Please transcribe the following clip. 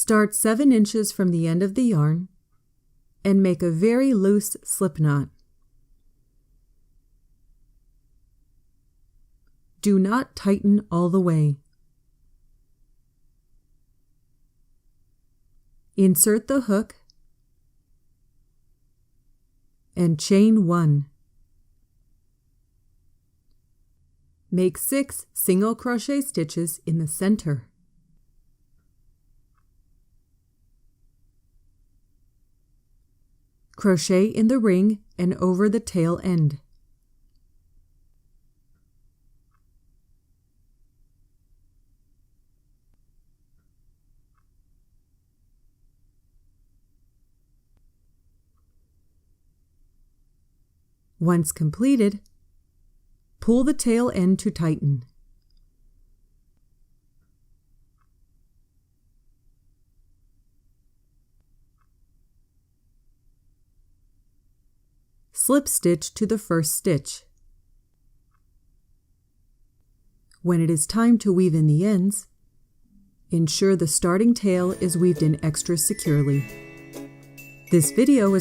Start 7 inches from the end of the yarn and make a very loose slip knot. Do not tighten all the way. Insert the hook and chain 1. Make 6 single crochet stitches in the center. Crochet in the ring and over the tail end. Once completed, pull the tail end to tighten. Slip stitch to the first stitch. When it is time to weave in the ends, ensure the starting tail is weaved in extra securely. This video is